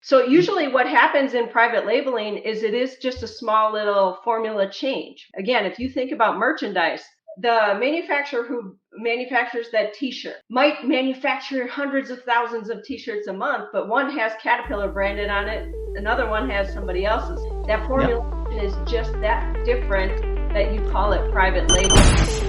So usually what happens in private labeling is it is just a small little formula change. Again, if you think about merchandise, the manufacturer who manufactures that t-shirt might manufacture hundreds of thousands of t-shirts a month, but one has Caterpillar branded on it, another one has somebody else's. That formulation is just that different that you call it private labeling.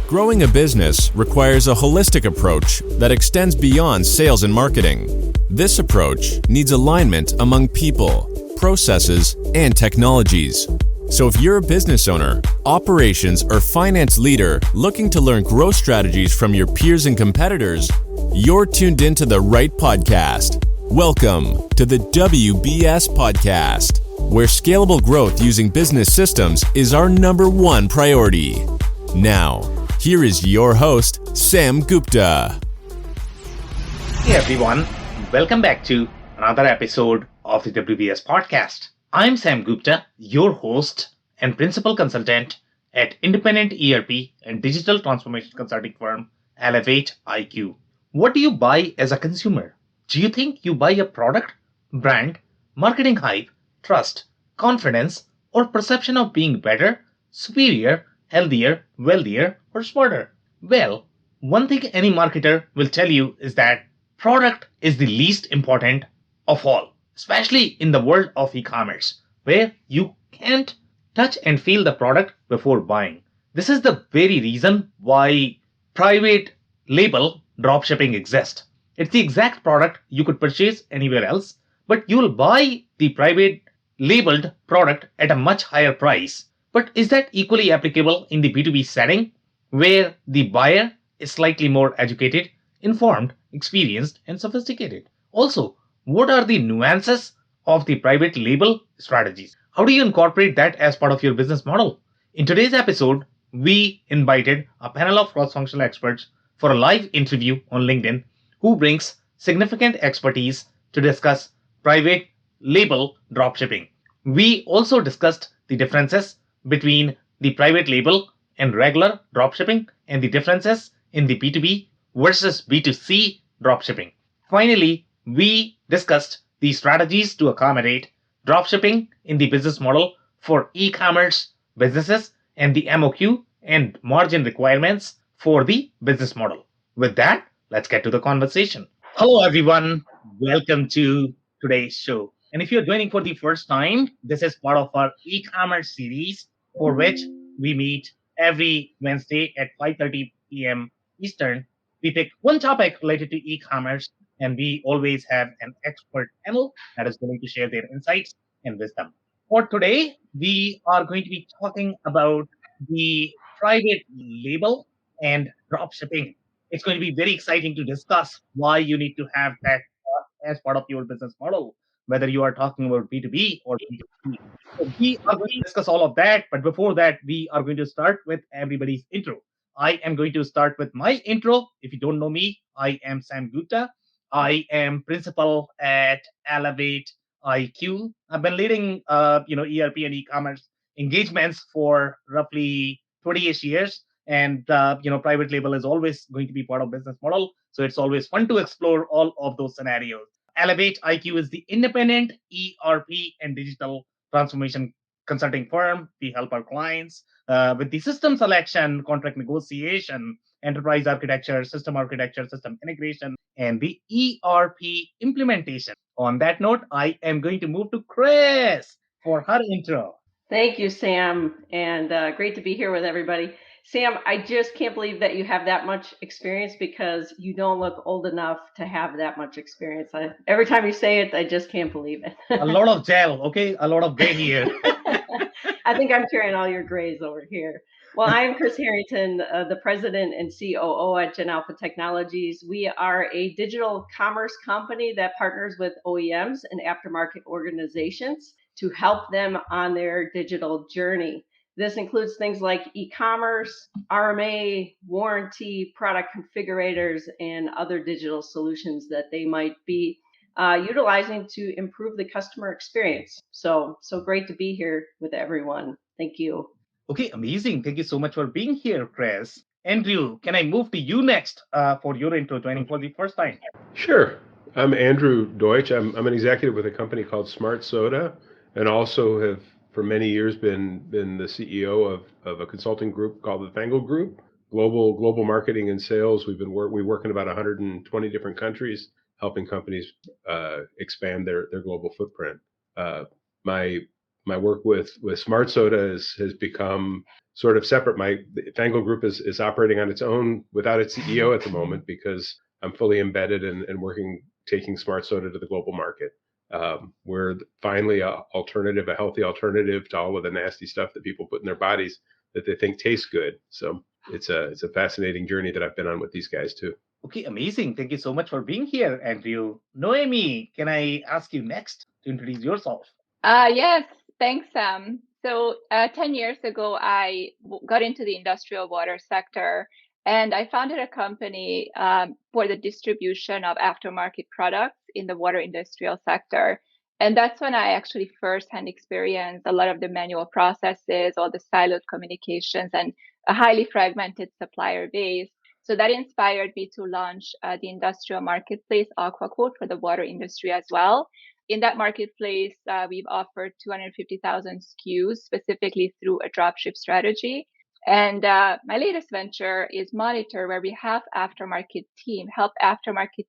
Growing a business requires a holistic approach that extends beyond sales and marketing. This approach needs alignment among people, processes, and technologies. So if you're a business owner, operations, or finance leader looking to learn growth strategies from your peers and competitors, you're tuned into the right podcast. Welcome to the WBS Podcast, where scalable growth using business systems is our number one priority. Now, here is your host, Sam Gupta. Hey everyone, welcome back to another episode of the WBS Podcast. I'm Sam Gupta, your host and principal consultant at independent ERP and digital transformation consulting firm Elevate IQ. What do you buy as a consumer? Do you think you buy a product, brand, marketing hype, trust, confidence, or perception of being better, superior, healthier, wealthier, or smarter? Well, one thing any marketer will tell you is that product is the least important of all, especially in the world of e-commerce, where you can't touch and feel the product before buying. This is the very reason why private label dropshipping exists. It's the exact product you could purchase anywhere else, but you'll buy the private labeled product at a much higher price. But is that equally applicable in the B2B setting, where the buyer is slightly more educated, informed, experienced, and sophisticated? Also, what are the nuances of the private label strategies? How do you incorporate that as part of your business model? In today's episode, we invited a panel of cross-functional experts for a live interview on LinkedIn who brings significant expertise to discuss private label dropshipping. We also discussed the differences between the private label and regular dropshipping and the differences in the B2B versus B2C dropshipping. Finally, we discussed the strategies to accommodate dropshipping in the business model for e-commerce businesses and the MOQ and margin requirements for the business model. With that, let's get to the conversation. Hello, everyone. Welcome to today's show. And if you're joining for the first time, this is part of our e-commerce series for which we meet every Wednesday at 5:30 p.m. Eastern. We pick one topic related to e-commerce, and we always have an expert panel that is going to share their insights and wisdom. For today, we are going to be talking about the private label and dropshipping. It's going to be very exciting to discuss why you need to have that as part of your business model, whether you are talking about B2B or B2C. So we are going to discuss all of that. But before that, we are going to start with everybody's intro. I am going to start with my intro. If you don't know me, I am Sam Gupta. I am principal at Elevate IQ. I've been leading, ERP and e-commerce engagements for roughly 20-ish years. And, private label is always going to be part of business model. So it's always fun to explore all of those scenarios. Elevate IQ is the independent ERP and digital transformation consulting firm. We help our clients with the system selection, contract negotiation, enterprise architecture, system integration, and the ERP implementation. On that note, I am going to move to Chris for her intro. Thank you, Sam, and great to be here with everybody. Sam, I just can't believe that you have that much experience because you don't look old enough to have that much experience. Every time you say it, I just can't believe it. A lot of gel, okay? A lot of gray here. I think I'm carrying all your grays over here. Well, I'm Chris Harrington, the president and COO at Gen Alpha Technologies. We are a digital commerce company that partners with OEMs and aftermarket organizations to help them on their digital journey. This includes things like e-commerce, RMA, warranty, product configurators, and other digital solutions that they might be utilizing to improve the customer experience. So great to be here with everyone. Thank you. Okay, amazing. Thank you so much for being here, Chris. Andrew, can I move to you next for your intro, joining for the first time? Sure. I'm Andrew Deutsch. I'm an executive with a company called Smart Soda, and also have for many years been the CEO of a consulting group called the Fangle Group, global marketing and sales. We work in about 120 different countries, helping companies expand their global footprint. My my work with Smart Soda has become sort of separate. The Fangle Group is operating on its own without its CEO at the moment because I'm fully embedded and working, taking Smart Soda to the global market. We're finally a healthy alternative to all of the nasty stuff that people put in their bodies that they think tastes good. So it's a fascinating journey that I've been on with these guys too. Okay, amazing. Thank you so much for being here, Andrew. Noemi, can I ask you next to introduce yourself? Yes, thanks, Sam. So 10 years ago, I got into the industrial water sector, and I founded a company for the distribution of aftermarket products in the water industrial sector. And that's when I actually firsthand experienced a lot of the manual processes, all the siloed communications, and a highly fragmented supplier base. So that inspired me to launch the industrial marketplace AquaQuote for the water industry as well. In that marketplace, we've offered 250,000 SKUs specifically through a dropship strategy. And my latest venture is Monitor, where we help aftermarket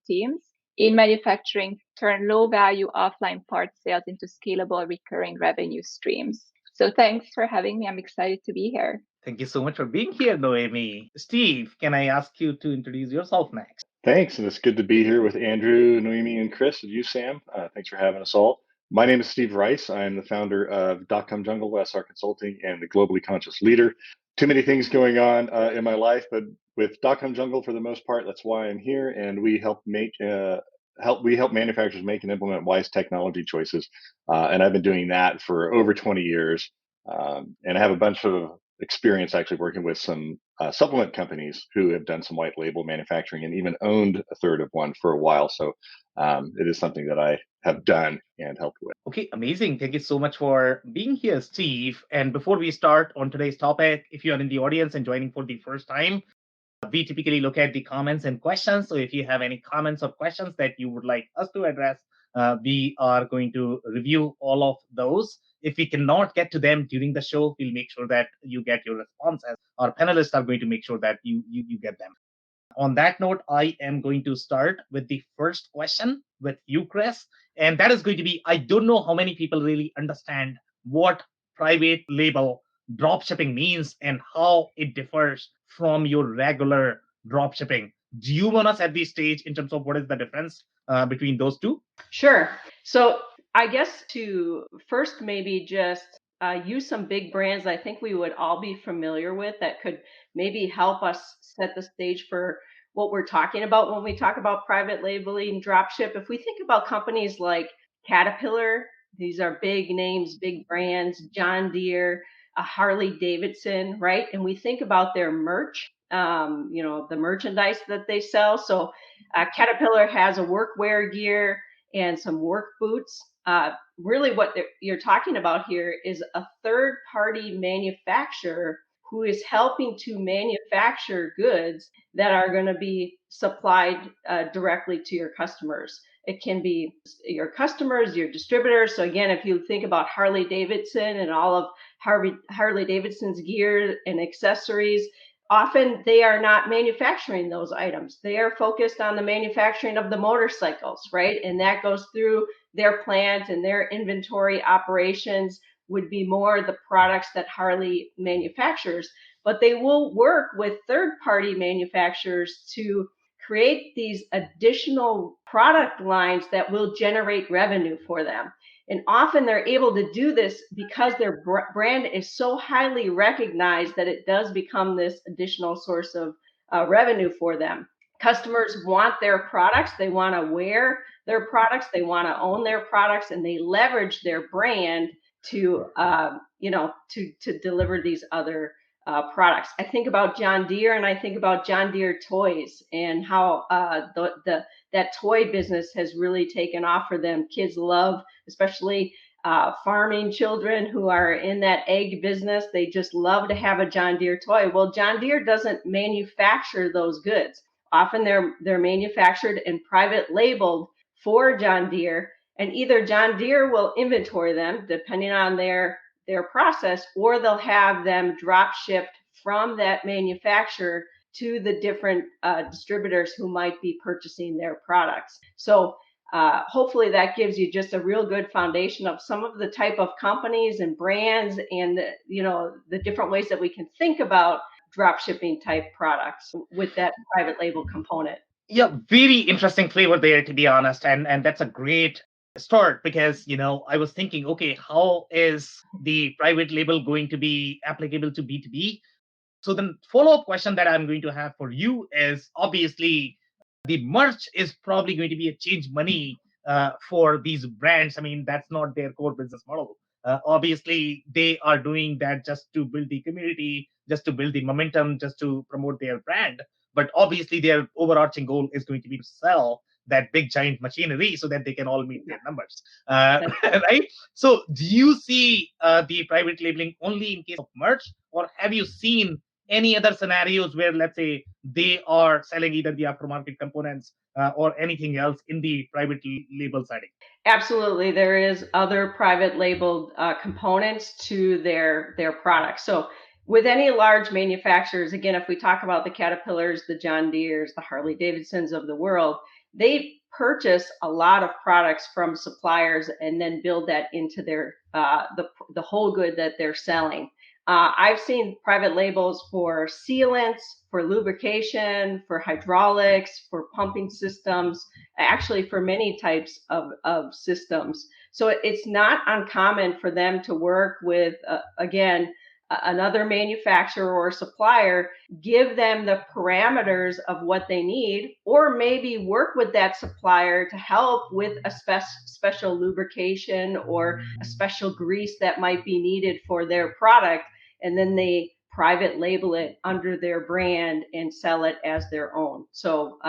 teams in manufacturing turn low value offline parts sales into scalable recurring revenue streams. So thanks for having me. I'm excited to be here. Thank you so much for being here, Noemi. Steve, can I ask you to introduce yourself next? Thanks, and it's good to be here with Andrew, Noemi, and Chris, and you, Sam. Thanks for having us all. My name is Steve Rice. I'm the founder of .com Jungle, SR Consulting, and the Globally Conscious Leader. Too many things going on in my life, but with .com Jungle, for the most part, that's why I'm here, and we help manufacturers make and implement wise technology choices. And I've been doing that for over 20 years, and I have a bunch of experience actually working with some supplement companies who have done some white label manufacturing and even owned a third of one for a while. So it is something that I have done and helped with. Okay, amazing. Thank you so much for being here, Steve. And before we start on today's topic, if you are in the audience and joining for the first time, we typically look at the comments and questions. So if you have any comments or questions that you would like us to address, we are going to review all of those. If we cannot get to them during the show, we'll make sure that you get your responses. Our panelists are going to make sure that you get them. On that note, I am going to start with the first question with you, Chris. And that is going to be, I don't know how many people really understand what private label dropshipping means and how it differs from your regular dropshipping. Do you want us at this stage in terms of what is the difference between those two? Sure. So I guess to first maybe just use some big brands I think we would all be familiar with that could maybe help us set the stage for what we're talking about when we talk about private labeling dropship. If we think about companies like Caterpillar, these are big names, big brands, John Deere, Harley Davidson, right? And we think about their merch, the merchandise that they sell. So Caterpillar has a workwear gear and some work boots. Really what you're talking about here is a third-party manufacturer who is helping to manufacture goods that are going to be supplied directly to your customers. It can be your customers, your distributors. So again, if you think about Harley Davidson and all of Harley Davidson's gear and accessories, often they are not manufacturing those items. They are focused on the manufacturing of the motorcycles, right? And that goes through their plant, and their inventory operations would be more the products that Harley manufactures. But they will work with third-party manufacturers to create these additional product lines that will generate revenue for them. And often they're able to do this because their brand is so highly recognized that it does become this additional source of revenue for them. Customers want their products. They want to wear their products. They want to own their products, and they leverage their brand to deliver these other products. I think about John Deere, and I think about John Deere toys and how that toy business has really taken off for them. Kids love, especially farming children who are in that egg business. They just love to have a John Deere toy. Well, John Deere doesn't manufacture those goods. Often they're manufactured and private labeled for John Deere, and either John Deere will inventory them depending on their process, or they'll have them drop shipped from that manufacturer to the different distributors who might be purchasing their products. So hopefully that gives you just a real good foundation of some of the type of companies and brands and the different ways that we can think about drop shipping type products with that private label component. Yeah, very interesting flavor there, to be honest, and that's a great start, because I was thinking, okay, how is the private label going to be applicable to B2B? So the follow-up question that I'm going to have for you is, obviously the merch is probably going to be a change money for these brands. I mean, that's not their core business model. Obviously, they are doing that just to build the community, just to build the momentum, just to promote their brand. But obviously, their overarching goal is going to be to sell that big giant machinery so that they can all meet their numbers. Right? So, do you see the private labeling only in case of merch, or have you seen any other scenarios where, let's say, they are selling either the aftermarket components or anything else in the private label setting? Absolutely, there is other private labeled components to their products. So with any large manufacturers, again, if we talk about the Caterpillars, the John Deeres, the Harley Davidsons of the world, they purchase a lot of products from suppliers and then build that into their the whole good that they're selling. I've seen private labels for sealants, for lubrication, for hydraulics, for pumping systems, actually for many types of systems. So it's not uncommon for them to work with, again, another manufacturer or supplier, give them the parameters of what they need, or maybe work with that supplier to help with a special lubrication or a special grease that might be needed for their product. And then they private label it under their brand and sell it as their own. So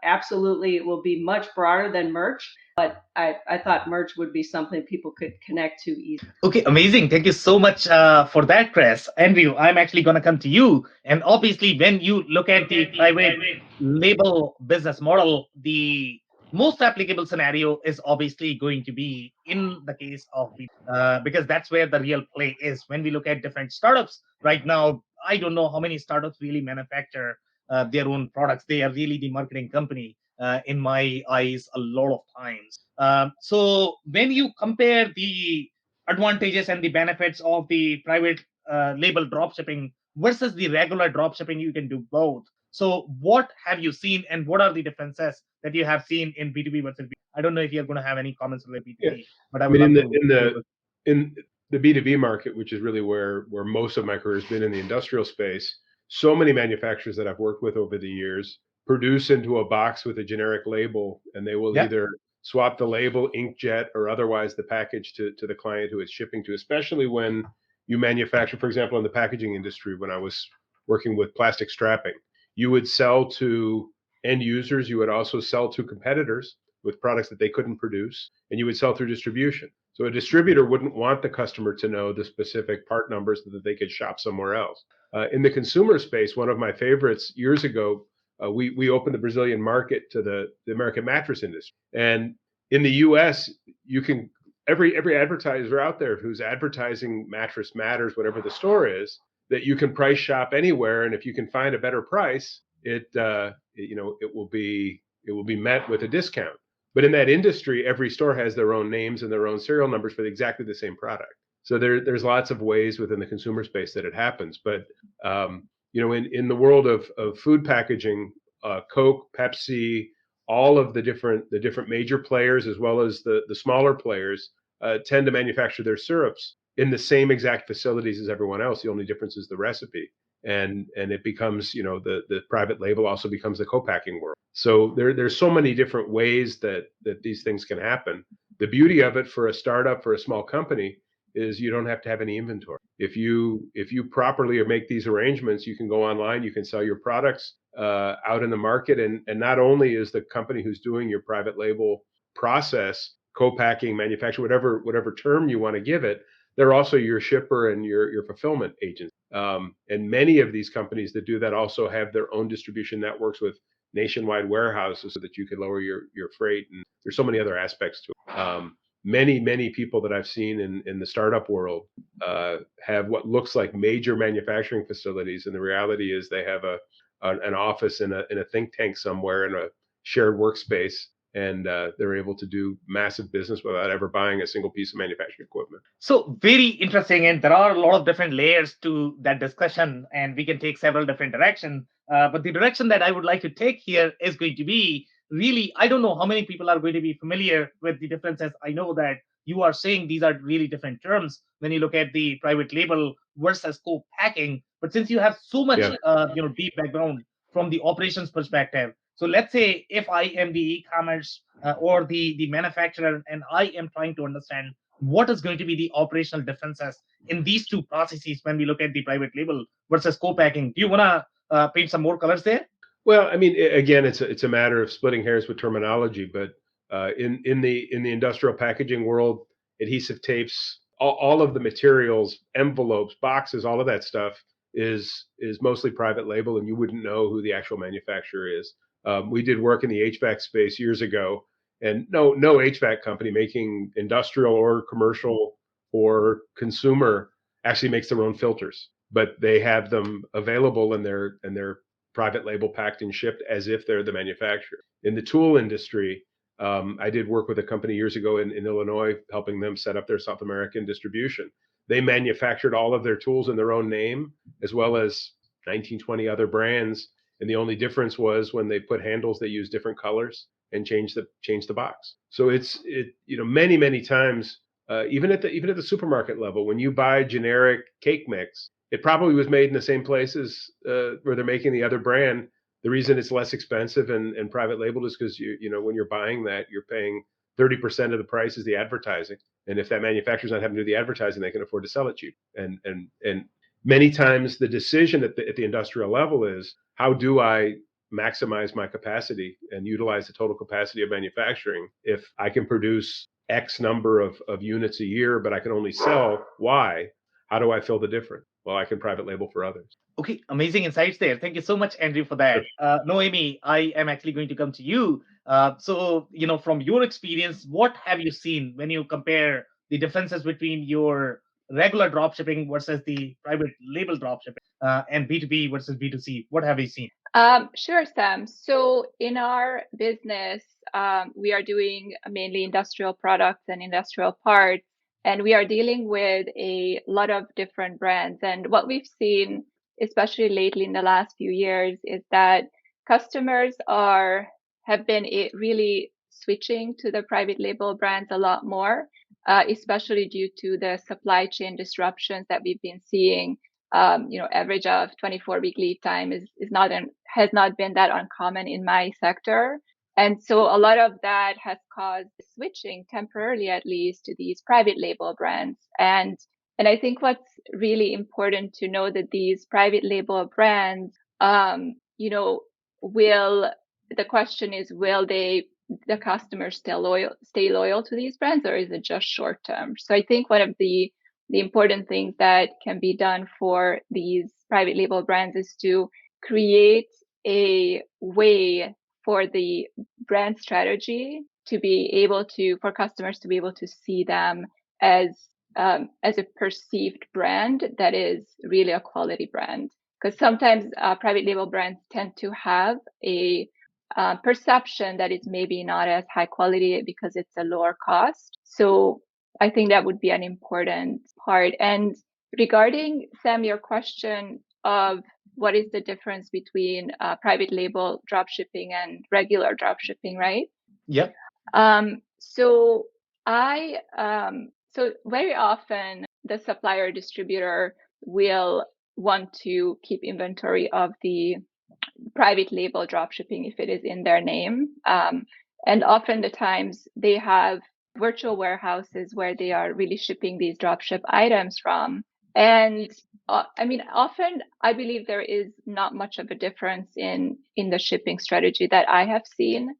absolutely, it will be much broader than merch, but I thought merch would be something people could connect to easily. Okay, amazing. Thank you so much for that, Chris. Andrew, I'm actually going to come to you. And obviously, when you look at the private label business model, the most applicable scenario is obviously going to be in the case of because that's where the real play is. When we look at different startups right now, I don't know how many startups really manufacture their own products. They are really the marketing company in my eyes a lot of times. So when you compare the advantages and the benefits of the private label dropshipping versus the regular dropshipping, you can do both. So what have you seen, and what are the differences that you have seen in B2B versus B2B? I don't know if you're going to have any comments on the B2B, but I would love to. In the B2B market, which is really where most of my career has been in the industrial space, so many manufacturers that I've worked with over the years produce into a box with a generic label, and they will either swap the label, inkjet, or otherwise the package to the client who it's shipping to, especially when you manufacture, for example, in the packaging industry, when I was working with plastic strapping, you would sell to end users. You would also sell to competitors with products that they couldn't produce, and you would sell through distribution. So a distributor wouldn't want the customer to know the specific part numbers so that they could shop somewhere else. In the consumer space, one of my favorites years ago, we opened the Brazilian market to the American mattress industry. And in the US, you can every advertiser out there who's advertising Mattress Matters, whatever the store is, that you can price shop anywhere, and if you can find a better price, it will be met with a discount. But in that industry, every store has their own names and their own serial numbers for exactly the same product. So there's lots of ways within the consumer space that it happens. But in the world of food packaging, Coke, Pepsi, all of the different major players, as well as the smaller players, tend to manufacture their syrups in the same exact facilities as everyone else. The only difference is the recipe, and it becomes, the private label also becomes the co-packing world. So there's so many different ways that these things can happen. The beauty of it for a startup, for a small company, is you don't have to have any inventory. If you properly make these arrangements, you can go online, you can sell your products out in the market, and not only is the company who's doing your private label process, co-packing, manufacturing, whatever term you want to give it, they're also your shipper and your fulfillment agent. And many of these companies that do that also have their own distribution networks with nationwide warehouses so that you could lower your freight. And there's so many other aspects to it. Many people that I've seen in the startup world have what looks like major manufacturing facilities, and the reality is they have an office in a think tank somewhere in a shared workspace, and they're able to do massive business without ever buying a single piece of manufacturing equipment. So very interesting, and there are a lot of different layers to that discussion, and we can take several different directions. But the direction that I would like to take here is going to be really, I don't know how many people are going to be familiar with the differences. I know that you are saying these are really different terms when you look at the private label versus co-packing. But since you have so much, Yeah. deep background from the operations perspective, so let's say if I am the e-commerce or the manufacturer, and I am trying to understand what is going to be the operational differences in these two processes when we look at the private label versus co-packing. Do you want to paint some more colors there? Well, I mean, again, it's a matter of splitting hairs with terminology, but in the industrial packaging world, adhesive tapes, all of the materials, envelopes, boxes, all of that stuff is mostly private label, and you wouldn't know who the actual manufacturer is. We did work in the HVAC space years ago, and no HVAC company making industrial or commercial or consumer actually makes their own filters, but they have them available in their private label packed and shipped as if they're the manufacturer. In the tool industry, I did work with a company years ago in Illinois, helping them set up their South American distribution. They manufactured all of their tools in their own name, as well as 19, 20 other brands. And the only difference was when they put handles, they used different colors and changed the box. So many times, even at the supermarket level, when you buy generic cake mix, it probably was made in the same places where they're making the other brand. The reason it's less expensive and private labeled is because when you're buying that, you're paying 30% of the price is the advertising. And if that manufacturer's not having to do the advertising, they can afford to sell it cheap. And many times the decision at the industrial level is, how do I maximize my capacity and utilize the total capacity of manufacturing? If I can produce X number of units a year, but I can only sell Y, how do I fill the difference? Well, I can private label for others. Okay, amazing insights there. Thank you so much, Andrew, for that. Noemi, I am actually going to come to you. So, from your experience, what have you seen when you compare the differences between your regular dropshipping versus the private label dropshipping and B2B versus B2C? What have you seen? Sure, Sam. So in our business, we are doing mainly industrial products and industrial parts, and we are dealing with a lot of different brands. And what we've seen, especially lately in the last few years, is that customers have been really switching to the private label brands a lot more, especially due to the supply chain disruptions that we've been seeing. Average of 24-week lead time has not been that uncommon in my sector. And so a lot of that has caused switching temporarily, at least, to these private label brands. And I think what's really important to know that these private label brands, the question is, will the customers stay loyal to these brands, or is it just short term? So I think one of the important things that can be done for these private label brands is to create a way for the brand strategy to be able to, for customers to be able to see them as a perceived brand that is really a quality brand. Because sometimes private label brands tend to have a perception that it's maybe not as high quality because it's a lower cost. So I think that would be an important part. And regarding, Sam, your question of what is the difference between private label dropshipping and regular dropshipping, right? Yep. So very often the supplier distributor will want to keep inventory of the private label dropshipping if it is in their name. And often the times they have virtual warehouses where they are really shipping these dropship items from. And often I believe there is not much of a difference in the shipping strategy that I have seen,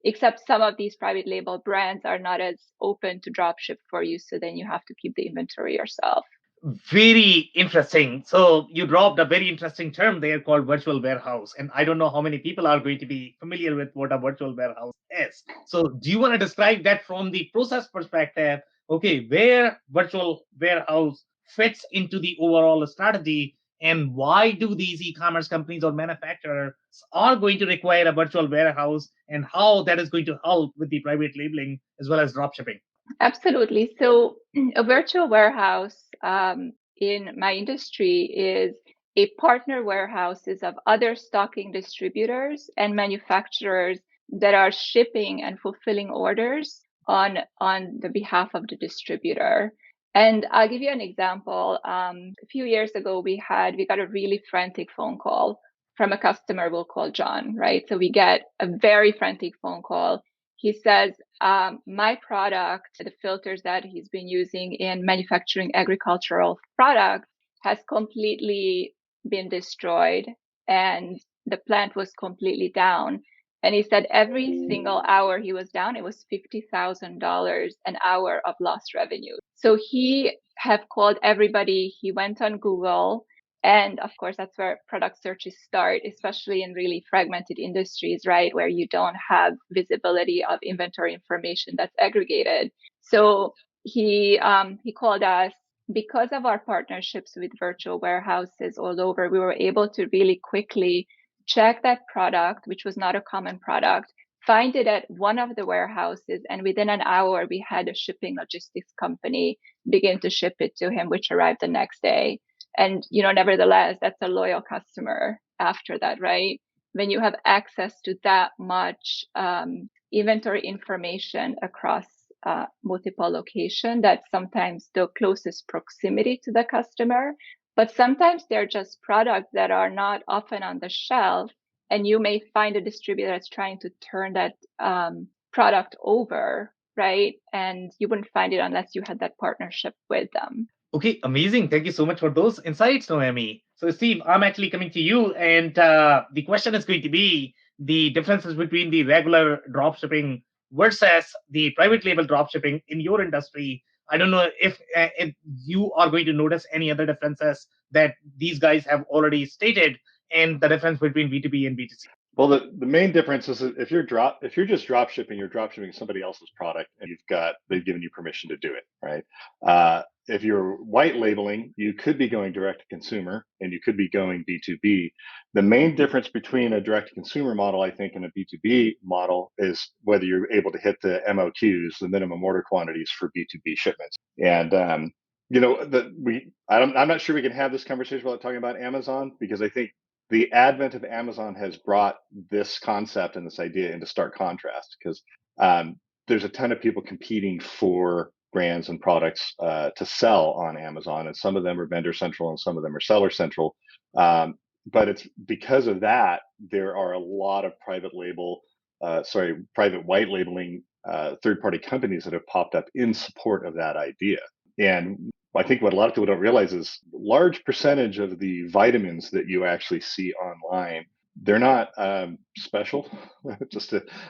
except some of these private label brands are not as open to dropship for you. So then you have to keep the inventory yourself. Very interesting. So you dropped a very interesting term there called virtual warehouse. And I don't know how many people are going to be familiar with what a virtual warehouse is. So do you want to describe that from the process perspective? Okay, where virtual warehouse fits into the overall strategy, and why do these e-commerce companies or manufacturers are going to require a virtual warehouse, and how that is going to help with the private labeling as well as dropshipping? Absolutely. So, a virtual warehouse in my industry is a partner warehouses of other stocking distributors and manufacturers that are shipping and fulfilling orders on the behalf of the distributor. And I'll give you an example. A few years ago, we got a really frantic phone call from a customer we'll call John, right? So we get a very frantic phone call. He says, my product, the filters that he's been using in manufacturing agricultural products, has completely been destroyed, and the plant was completely down. And he said every single hour he was down, it was $50,000 an hour of lost revenue. So he have called everybody. He went on Google. And of course, that's where product searches start, especially in really fragmented industries, right? Where you don't have visibility of inventory information that's aggregated. So he called us. Because of our partnerships with virtual warehouses all over, we were able to really quickly check that product, which was not a common product, find it at one of the warehouses, and within an hour, we had a shipping logistics company begin to ship it to him, which arrived the next day. And nevertheless, that's a loyal customer after that, right? When you have access to that much inventory information across multiple locations, that's sometimes the closest proximity to the customer. But sometimes they're just products that are not often on the shelf, and you may find a distributor that's trying to turn that product over, right? And you wouldn't find it unless you had that partnership with them. Okay, amazing. Thank you so much for those insights, Noemi. So, Steve, I'm actually coming to you, and the question is going to be the differences between the regular dropshipping versus the private label dropshipping in your industry. I don't know if you are going to notice any other differences that these guys have already stated, and the difference between B2B and B2C. Well, the main difference is that if you're just drop shipping, you're drop shipping somebody else's product, and they've given you permission to do it, right? If you're white labeling, you could be going direct to consumer, and you could be going B2B. The main difference between a direct to consumer model, I think, and a B2B model is whether you're able to hit the MOQs, the minimum order quantities for B2B shipments. And I'm not sure we can have this conversation without talking about Amazon, because I think the advent of Amazon has brought this concept and this idea into stark contrast, because there's a ton of people competing for brands and products to sell on Amazon, and some of them are vendor central and some of them are seller central. But it's because of that, there are a lot of private white labeling third-party companies that have popped up in support of that idea. And I think what a lot of people don't realize is a large percentage of the vitamins that you actually see online, they're not special. I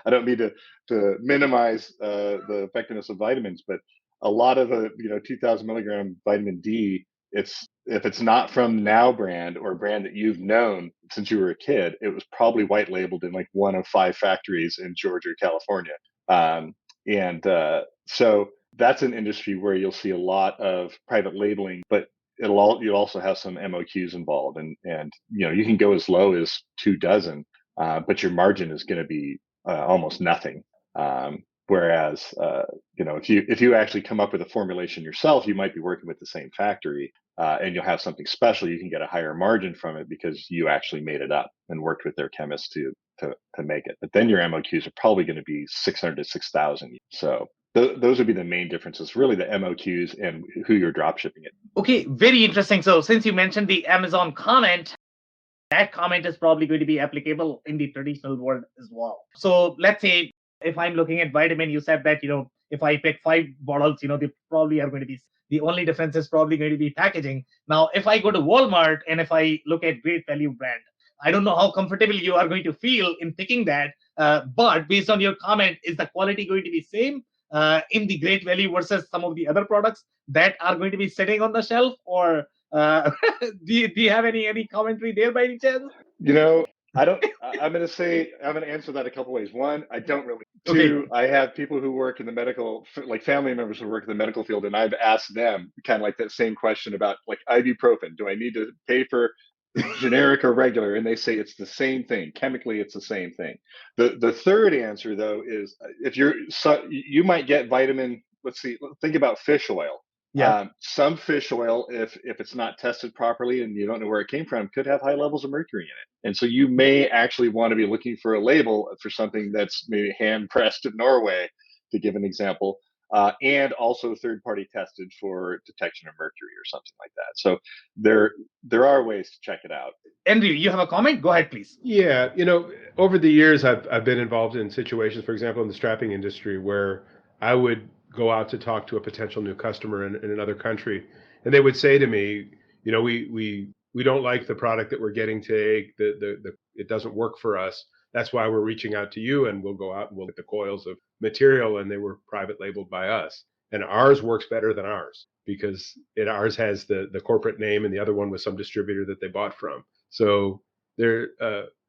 don't mean to minimize the effectiveness of vitamins, but a lot of the 2,000 milligram vitamin D, if it's not from Now brand or a brand that you've known since you were a kid, it was probably white labeled in like one of 5 factories in Georgia or California. So that's an industry where you'll see a lot of private labeling, but you'll also have some MOQs involved, and you can go as low as 24, but your margin is going to be almost nothing. Whereas if you actually come up with a formulation yourself, you might be working with the same factory, and you'll have something special. You can get a higher margin from it because you actually made it up and worked with their chemists to make it. But then your MOQs are probably going to be 600 to 6,000. So those would be the main differences, really, the MOQs and who you're drop shipping it. Okay, very interesting. So since you mentioned the Amazon comment, that comment is probably going to be applicable in the traditional world as well. So let's say if I'm looking at vitamin, you said that, if I pick 5 bottles, they probably are going to be, the only difference is probably going to be packaging. Now, if I go to Walmart and if I look at Great Value brand, I don't know how comfortable you are going to feel in picking that, but based on your comment, is the quality going to be same? in the Great Valley versus some of the other products that are going to be sitting on the shelf? Or do you have any commentary there by any chance? You know, I don't. I'm going to say I'm going to answer that a couple ways. One, I don't really. Okay. Two, I have people who work in the medical, like family members who work in the medical field, and I've asked them kind of like that same question about like ibuprofen. Do I need to pay for generic or regular? And they say it's the same thing. Chemically, it's the same thing. The third answer though is if you might get vitamin. Let's see. Think about fish oil. Yeah. Some fish oil, if it's not tested properly and you don't know where it came from, could have high levels of mercury in it. And so you may actually want to be looking for a label for something that's maybe hand pressed in Norway, to give an example, and also third party tested for detection of mercury or something like that. So there are ways to check it out. Andrew, you have a comment? Go ahead, please. Yeah, over the years, I've been involved in situations, for example, in the strapping industry, where I would go out to talk to a potential new customer in another country, and they would say to me, we don't like the product that we're getting today. It doesn't work for us. That's why we're reaching out to you, and we'll go out and we'll get the coils of material, and they were private labeled by us, and ours works better than ours because ours has the corporate name, and the other one was some distributor that they bought from. So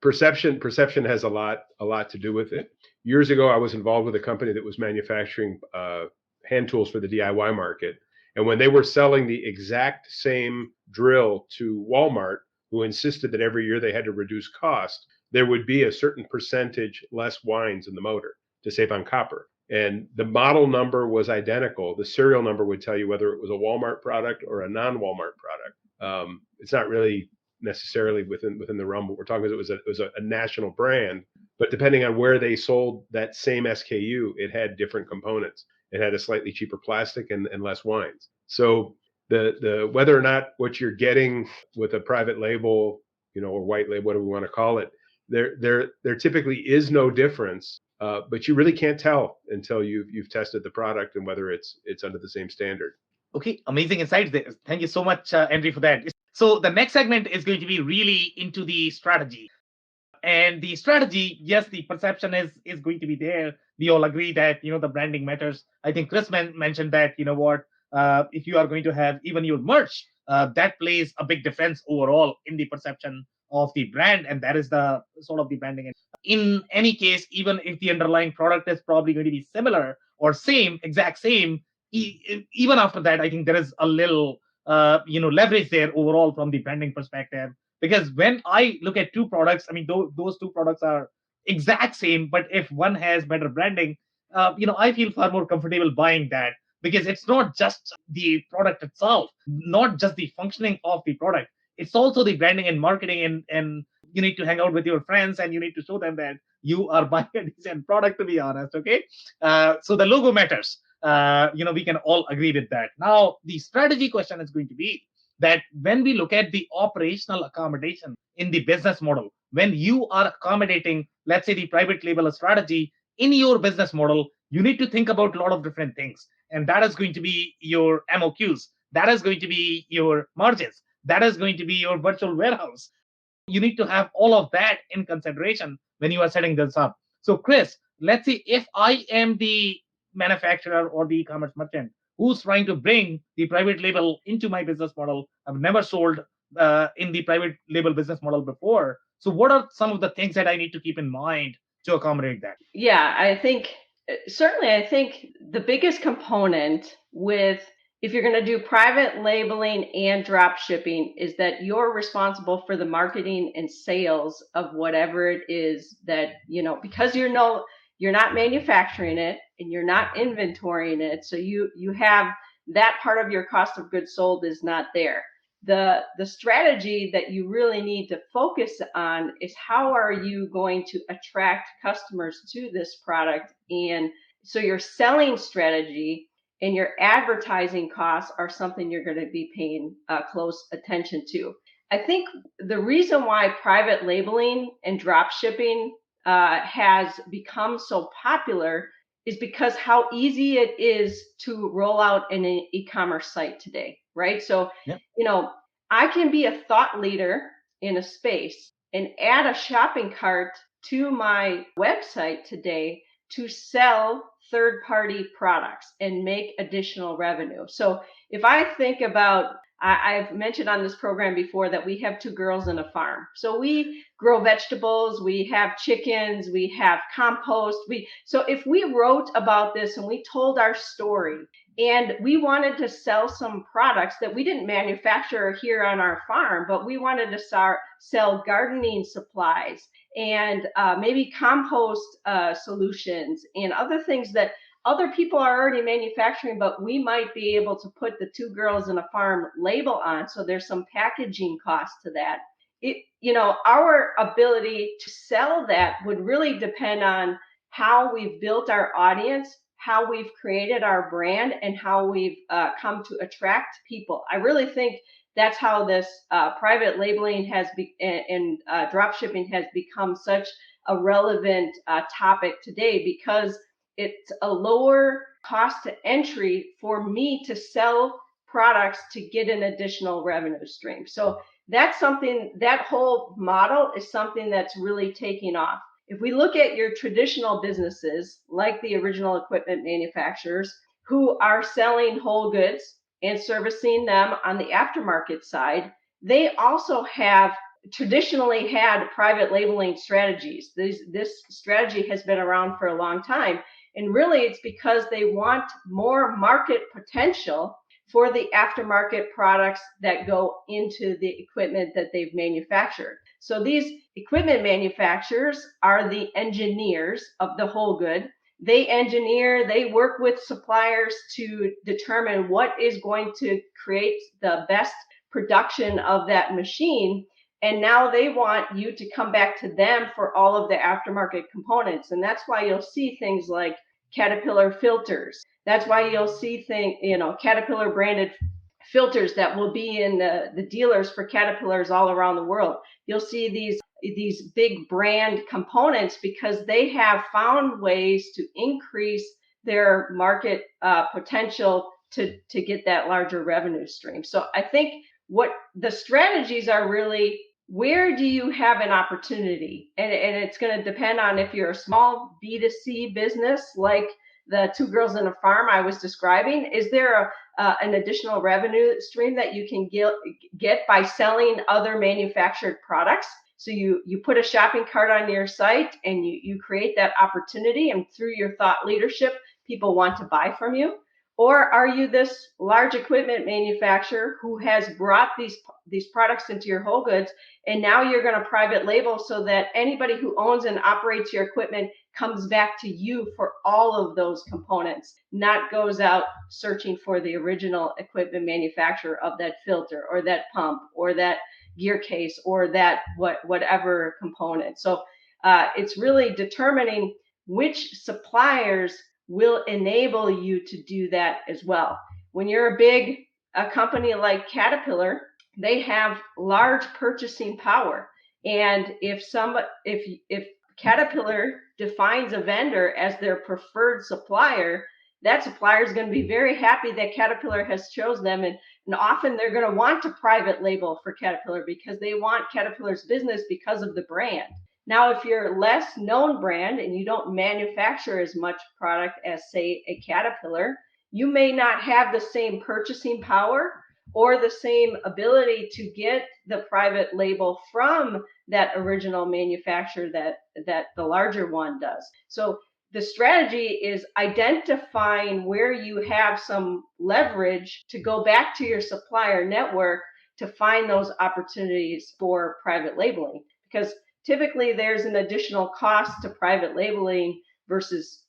perception has a lot to do with it. Years ago, I was involved with a company that was manufacturing hand tools for the DIY market, and when they were selling the exact same drill to Walmart, who insisted that every year they had to reduce cost, there would be a certain percentage less winds in the motor to save on copper. And the model number was identical. The serial number would tell you whether it was a Walmart product or a non-Walmart product. It's not really necessarily within the realm, but we're talking about it was a national brand, but depending on where they sold that same SKU, it had different components. It had a slightly cheaper plastic and less wines. So the whether or not what you're getting with a private label, or white label, whatever we want to call it, there typically is no difference, but you really can't tell until you've tested the product and whether it's under the same standard. Okay, amazing insights there. Thank you so much, Andrew, for that. So the next segment is going to be really into the strategy. And the strategy, yes, the perception is going to be there. We all agree that the branding matters. I think Chris mentioned that if you are going to have even your merch, that plays a big difference overall in the perception of the brand, and that is the sort of the branding. In any case, even if the underlying product is probably going to be similar or exact same, even after that, I think there is a little leverage there overall from the branding perspective. Because when I look at two products, I mean, those two products are exact same, but if one has better branding, I feel far more comfortable buying that, because it's not just the product itself, not just the functioning of the product. It's also the branding and marketing, and you need to hang out with your friends and you need to show them that you are buying a decent product, to be honest. Okay. So the logo matters. We can all agree with that. Now, the strategy question is going to be that when we look at the operational accommodation in the business model, when you are accommodating, let's say, the private label strategy in your business model, you need to think about a lot of different things. And that is going to be your MOQs. That is going to be your margins. That is going to be your virtual warehouse. You need to have all of that in consideration when you are setting this up. So, Chris, let's say if I am the manufacturer or the e-commerce merchant who's trying to bring the private label into my business model. I've never sold in the private label business model before. So what are some of the things that I need to keep in mind to accommodate that? Yeah, I think the biggest component with, if you're going to do private labeling and drop shipping, is that you're responsible for the marketing and sales of whatever it is that, because you're not manufacturing it and you're not inventorying it. So you have that part of your cost of goods sold is not there. The strategy that you really need to focus on is how are you going to attract customers to this product. And so your selling strategy and your advertising costs are something you're going to be paying close attention to. I think the reason why private labeling and drop shipping has become so popular is because how easy it is to roll out an e-commerce site today, right? So, Yep. I can be a thought leader in a space and add a shopping cart to my website today to sell third-party products and make additional revenue. So if I think about, I've mentioned on this program before that we have two girls in a farm. So we grow vegetables, we have chickens, we have compost. So if we wrote about this and we told our story and we wanted to sell some products that we didn't manufacture here on our farm, but we wanted to sell gardening supplies and maybe compost solutions and other things that other people are already manufacturing, but we might be able to put the two girls in a farm label on. So there's some packaging cost to that. Our ability to sell that would really depend on how we've built our audience, how we've created our brand, and how we've come to attract people. I really think that's how this private labeling and dropshipping has become such a relevant topic today, because it's a lower cost to entry for me to sell products to get an additional revenue stream. So that's something, that whole model is something that's really taking off. If we look at your traditional businesses, like the original equipment manufacturers who are selling whole goods and servicing them on the aftermarket side, they also have traditionally had private labeling strategies. This strategy has been around for a long time. And really, it's because they want more market potential for the aftermarket products that go into the equipment that they've manufactured. So these equipment manufacturers are the engineers of the whole good. They engineer, they work with suppliers to determine what is going to create the best production of that machine. And now they want you to come back to them for all of the aftermarket components. And that's why you'll see things like Caterpillar filters. That's why you'll see Caterpillar branded filters that will be in the dealers for Caterpillars all around the world. You'll see these big brand components because they have found ways to increase their market potential to get that larger revenue stream. So I think what the strategies are really, where do you have an opportunity? And it's going to depend on if you're a small B2C business like the two girls in a farm I was describing. Is there an additional revenue stream that you can get by selling other manufactured products? So you put a shopping cart on your site and you create that opportunity, and through your thought leadership, people want to buy from you. Or are you this large equipment manufacturer who has brought these products into your whole goods, and now you're going to private label so that anybody who owns and operates your equipment comes back to you for all of those components, not goes out searching for the original equipment manufacturer of that filter or that pump or that gear case or that whatever component. So it's really determining which suppliers will enable you to do that as well. When you're a company like Caterpillar, they have large purchasing power. And if Caterpillar defines a vendor as their preferred supplier, that supplier is going to be very happy that Caterpillar has chosen them. And often they're going to want to private label for Caterpillar because they want Caterpillar's business because of the brand. Now, if you're a less known brand and you don't manufacture as much product as, say, a Caterpillar, you may not have the same purchasing power or the same ability to get the private label from that original manufacturer that the larger one does. So the strategy is identifying where you have some leverage to go back to your supplier network to find those opportunities for private labeling, because typically there's an additional cost to private labeling versus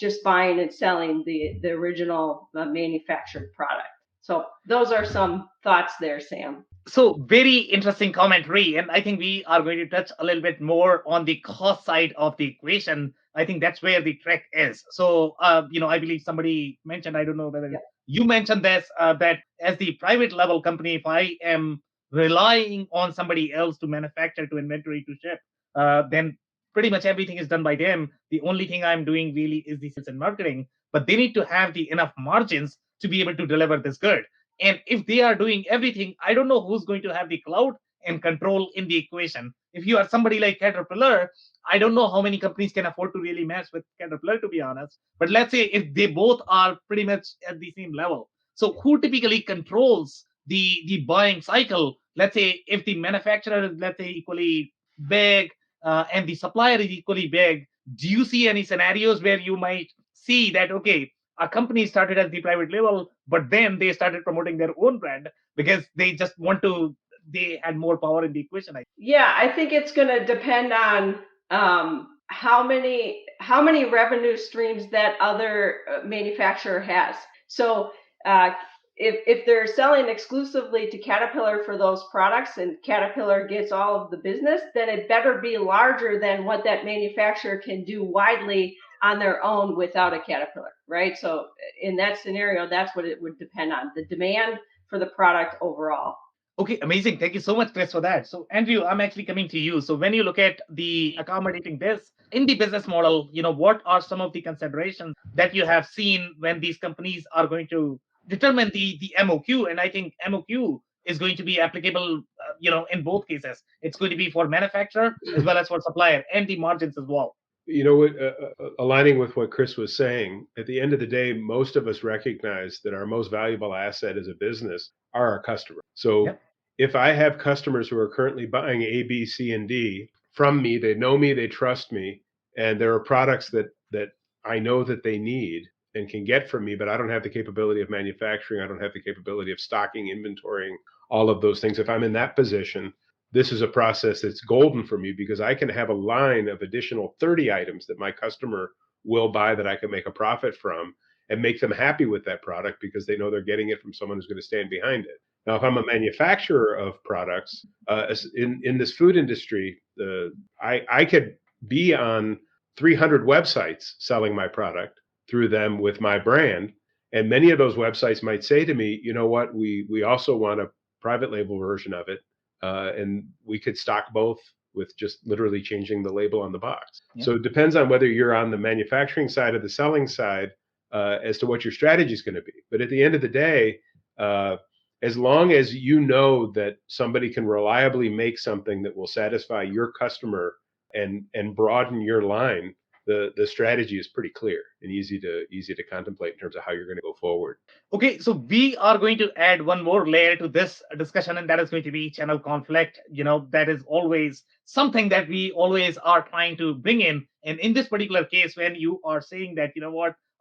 just buying and selling the original manufactured product. So those are some thoughts there, Sam. So very interesting commentary, and I think we are going to touch a little bit more on the cost side of the equation. I think that's where the trick is. So I believe somebody mentioned, I don't know whether you mentioned this, that as the private level company, if I am relying on somebody else to manufacture, to inventory, to ship, then pretty much everything is done by them. The only thing I'm doing really is the sales and marketing, but they need to have the enough margins to be able to deliver this good. And if they are doing everything, I don't know who's going to have the clout and control in the equation. If you are somebody like Caterpillar, I don't know how many companies can afford to really mess with Caterpillar, to be honest. But let's say if they both are pretty much at the same level. So who typically controls the buying cycle? Let's say if the manufacturer is, let's say, equally big, and the supplier is equally big, do you see any scenarios where you might see that, okay, a company started as the private label, but then they started promoting their own brand because they had more power in the equation? Yeah, I think it's going to depend on how many revenue streams that other manufacturer has. So if they're selling exclusively to Caterpillar for those products and Caterpillar gets all of the business, then it better be larger than what that manufacturer can do widely on their own without a Caterpillar, right? So in that scenario, that's what it would depend on, the demand for the product overall. Okay, amazing. Thank you so much, Chris, for that. So, Andrew, I'm actually coming to you. So, when you look at the accommodating this in the business model, what are some of the considerations that you have seen when these companies are going to determine the MOQ? And I think MOQ is going to be applicable, in both cases. It's going to be for manufacturer as well as for supplier, and the margins as well. You know what? Aligning with what Chris was saying, at the end of the day, most of us recognize that our most valuable asset as a business are our customers. So Yep. if I have customers who are currently buying A, B, C, and D from me, they know me, they trust me, and there are products that I know that they need and can get from me, but I don't have the capability of manufacturing. I don't have the capability of stocking, inventorying, all of those things. If I'm in that position, this is a process that's golden for me because I can have a line of additional 30 items that my customer will buy that I can make a profit from and make them happy with that product because they know they're getting it from someone who's going to stand behind it. Now, if I'm a manufacturer of products in this food industry, I could be on 300 websites selling my product through them with my brand. And many of those websites might say to me, you know what, we also want a private label version of it. And we could stock both with just literally changing the label on the box. Yeah. So it depends on whether you're on the manufacturing side or the selling side as to what your strategy is going to be. But at the end of the day, as long as you know that somebody can reliably make something that will satisfy your customer and broaden your line, the strategy is pretty clear and easy to contemplate in terms of how you're going to go forward. Okay, so we are going to add one more layer to this discussion, and that is going to be channel conflict. That is always something that we always are trying to bring in. And in this particular case, when you are saying that,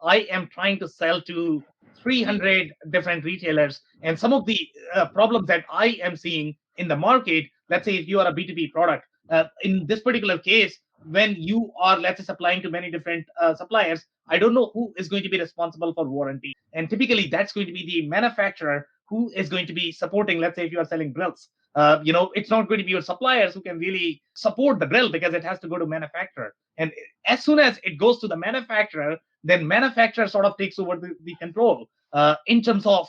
I am trying to sell to 300 different retailers, and some of the problems that I am seeing in the market, let's say if you are a B2B product, in this particular case, when you are, let's say, supplying to many different suppliers, I don't know who is going to be responsible for warranty. And typically, that's going to be the manufacturer who is going to be supporting, let's say, if you are selling grills. It's not going to be your suppliers who can really support the grill because it has to go to manufacturer. And as soon as it goes to the manufacturer, then manufacturer sort of takes over the control in terms of,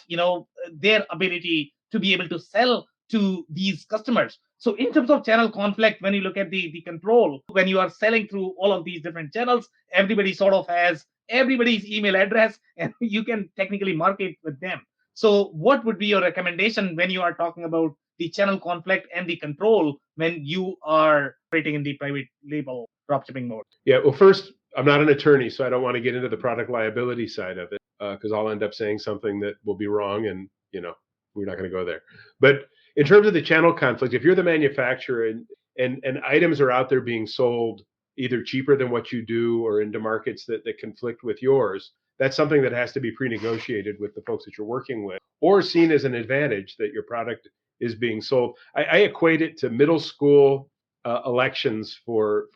their ability to be able to sell to these customers. So in terms of channel conflict, when you look at the control, when you are selling through all of these different channels, everybody sort of has everybody's email address and you can technically market with them. So what would be your recommendation when you are talking about the channel conflict and the control when you are operating in the private label dropshipping mode? Yeah, well, first, I'm not an attorney, so I don't want to get into the product liability side of it because I'll end up saying something that will be wrong and, we're not going to go there. But in terms of the channel conflict, if you're the manufacturer and items are out there being sold either cheaper than what you do or into markets that conflict with yours, that's something that has to be pre-negotiated with the folks that you're working with or seen as an advantage that your product is being sold. I equate it to middle school elections for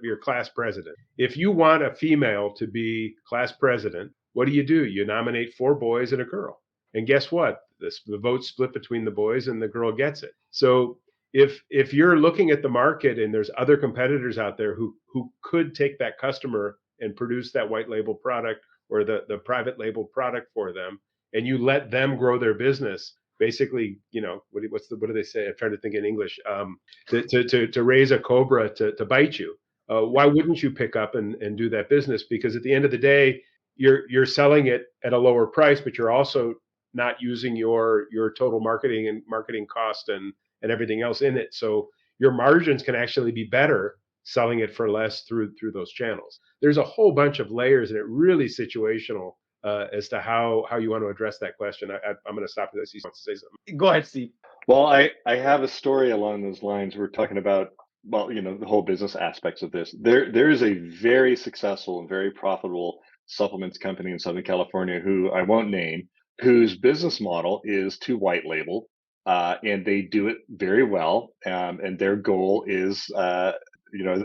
your class president. If you want a female to be class president, what do? You nominate 4 boys and a girl. And guess what? The vote's split between the boys and the girl gets it. So if you're looking at the market and there's other competitors out there who could take that customer and produce that white label product or the private label product for them, and you let them grow their business, basically, what do they say? I'm trying to think in English. To raise a cobra to bite you. Why wouldn't you pick up and do that business? Because at the end of the day, you're selling it at a lower price, but you're also not using your total marketing cost and and everything else in it. So your margins can actually be better selling it for less through those channels. There's a whole bunch of layers, and it really situational as to how you want to address that question. I'm going to stop this. He wants to say something. Go ahead, Steve. Well, I have a story along those lines. We're talking about, well, the whole business aspects of this. There is a very successful and very profitable supplements company in Southern California who I won't name, whose business model is to white label, and they do it very well. And their goal is,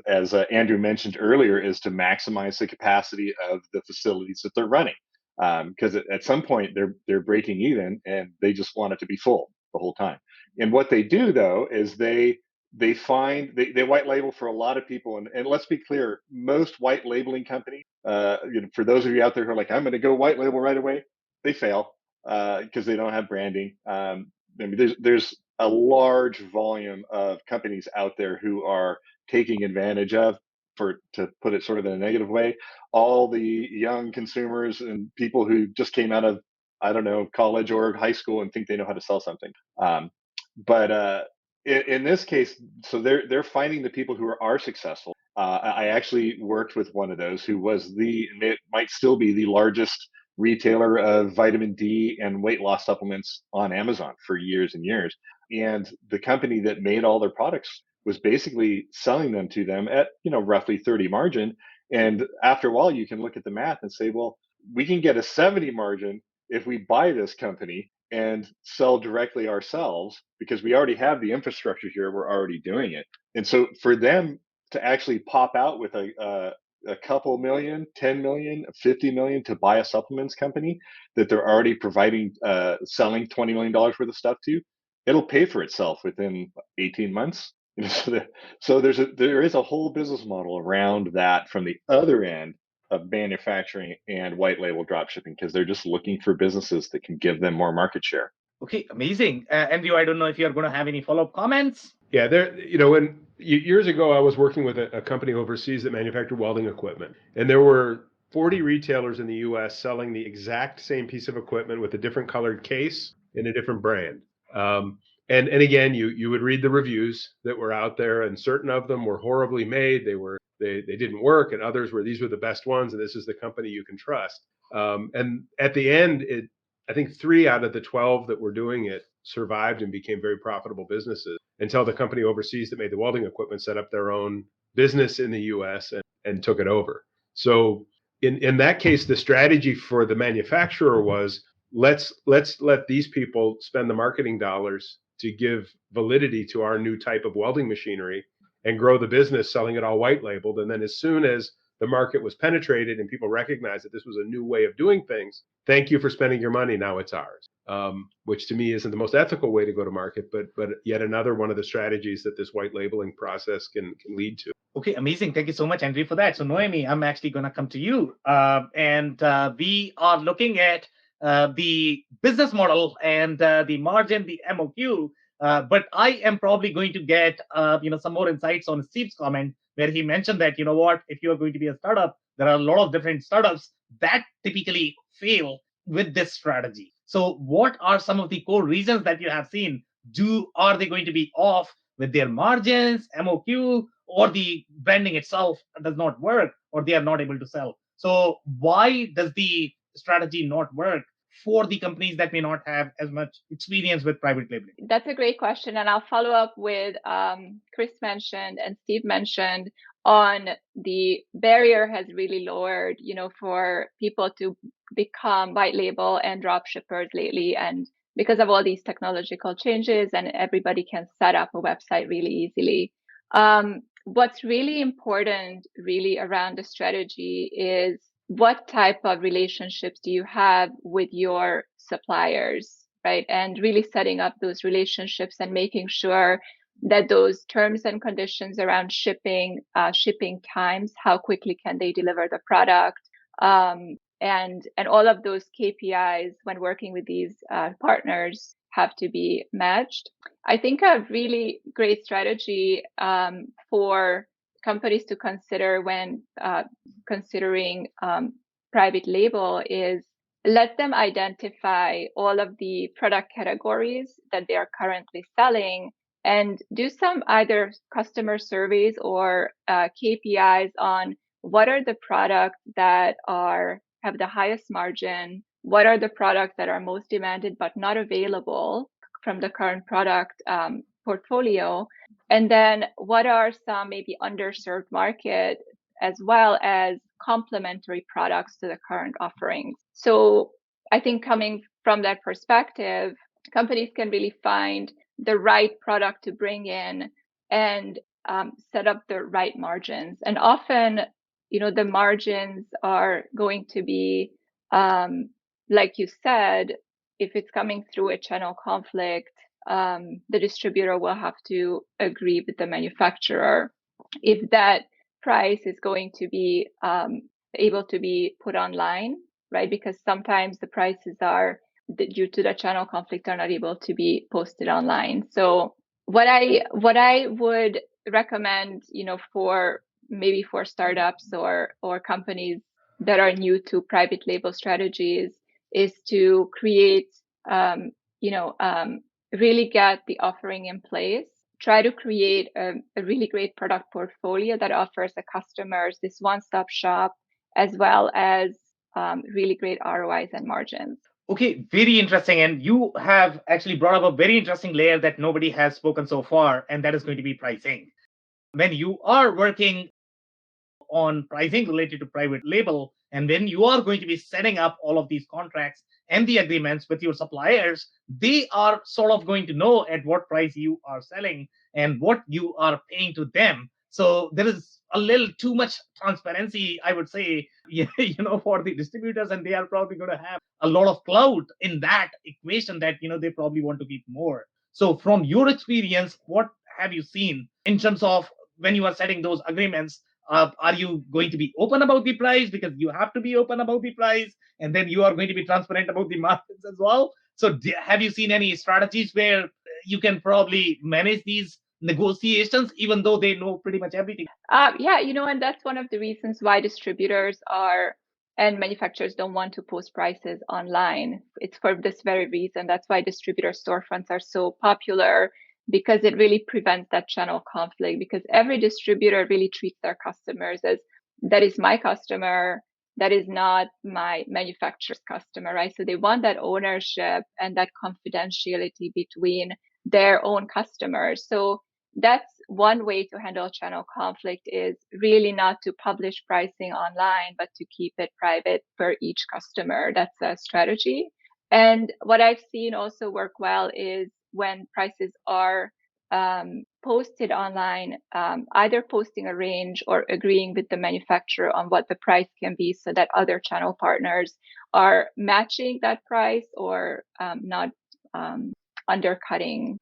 as Andrew mentioned earlier, is to maximize the capacity of the facilities that they're running. Because at some point they're breaking even, and they just want it to be full the whole time. And what they do though is they white label for a lot of people. And let's be clear, most white labeling companies, for those of you out there who are like, I'm going to go white label right away, they fail because they don't have branding. I mean, there's a large volume of companies out there who are taking advantage of, to put it sort of in a negative way, all the young consumers and people who just came out of, I don't know, college or high school and think they know how to sell something. But in this case, so they're finding the people who are successful. I actually worked with one of those who was and it might still be the largest retailer of vitamin D and weight loss supplements on Amazon for years and years. And the company that made all their products was basically selling them to them at, roughly 30 margin. And after a while, you can look at the math and say, well, we can get a 70 margin if we buy this company and sell directly ourselves, because we already have the infrastructure here. We're already doing it. And so for them to actually pop out with a couple million, 10 million, 50 million to buy a supplements company that they're already providing, selling $20 million worth of stuff to, it'll pay for itself within 18 months. So there is a whole business model around that from the other end of manufacturing and white label dropshipping, because they're just looking for businesses that can give them more market share. Okay, amazing. Andrew, I don't know if you're going to have any follow-up comments. Yeah, years ago, I was working with a company overseas that manufactured welding equipment, and there were 40 retailers in the U.S. selling the exact same piece of equipment with a different colored case in a different brand. And again, you would read the reviews that were out there, and certain of them were horribly made. They didn't work, and others these were the best ones, and this is the company you can trust. And at the end, I think 3 out of the 12 that were doing it survived and became very profitable businesses, until the company overseas that made the welding equipment set up their own business in the U.S. and took it over. So in that case, the strategy for the manufacturer was, let's let these people spend the marketing dollars to give validity to our new type of welding machinery and grow the business selling it all white labeled. And then as soon as the market was penetrated and people recognized that this was a new way of doing things, thank you for spending your money, now it's ours. Which to me isn't the most ethical way to go to market, but yet another one of the strategies that this white labeling process can lead to. Okay, amazing. Thank you so much, Andrew, for that. So Noemi, I'm actually going to come to you. And we are looking at the business model and the margin, the MOQ. But I am probably going to get some more insights on Steve's comment, where he mentioned that, if you are going to be a startup, there are a lot of different startups that typically fail with this strategy. So what are some of the core reasons that you have seen? Are they going to be off with their margins, MOQ, or the branding itself does not work, or they are not able to sell? So why does the strategy not work for the companies that may not have as much experience with private labeling? That's a great question. And I'll follow up with Chris mentioned and Steve mentioned on the barrier has really lowered, for people to become white label and drop shippers lately. And because of all these technological changes, and everybody can set up a website really easily. What's really important really around the strategy is, what type of relationships do you have with your suppliers, right? And really setting up those relationships and making sure that those terms and conditions around shipping times, how quickly can they deliver the product, and all of those KPIs when working with these partners have to be matched. I think a really great strategy for companies to consider when considering private label is, let them identify all of the product categories that they are currently selling and do some either customer surveys or KPIs on what are the products that have the highest margin, what are the products that are most demanded but not available from the current product portfolio, and then what are some maybe underserved market as well as complementary products to the current offerings. So I think coming from that perspective, companies can really find the right product to bring in and set up the right margins. And often, the margins are going to be, like you said, if it's coming through a channel conflict, the distributor will have to agree with the manufacturer if that price is going to be able to be put online, right? Because sometimes the prices are, due to the channel conflict, are not able to be posted online. So what I would recommend, for startups or companies that are new to private label strategies is to create, really get the offering in place. Try to create a really great product portfolio that offers the customers this one-stop shop, as well as really great ROIs and margins. Okay, very interesting. And you have actually brought up a very interesting layer that nobody has spoken so far, and that is going to be pricing. When you are working on pricing related to private label, and when you are going to be setting up all of these contracts and the agreements with your suppliers, they are sort of going to know at what price you are selling and what you are paying to them. So there is a little too much transparency, I would say, for the distributors, and they are probably going to have a lot of clout in that equation that they probably want to keep more. So from your experience, what have you seen in terms of when you are setting those agreements? Are you going to be open about the price, because you have to be open about the price, and then you are going to be transparent about the margins as well? So have you seen any strategies where you can probably manage these negotiations even though they know pretty much everything? Yeah, and that's one of the reasons why distributors and manufacturers don't want to post prices online. It's for this very reason. That's why distributor storefronts are so popular, because it really prevents that channel conflict, because every distributor really treats their customers as, that is my customer, that is not my manufacturer's customer, right? So they want that ownership and that confidentiality between their own customers. So that's one way to handle channel conflict, is really not to publish pricing online, but to keep it private for each customer. That's a strategy. And what I've seen also work well is when prices are posted online, either posting a range or agreeing with the manufacturer on what the price can be, so that other channel partners are matching that price or not undercutting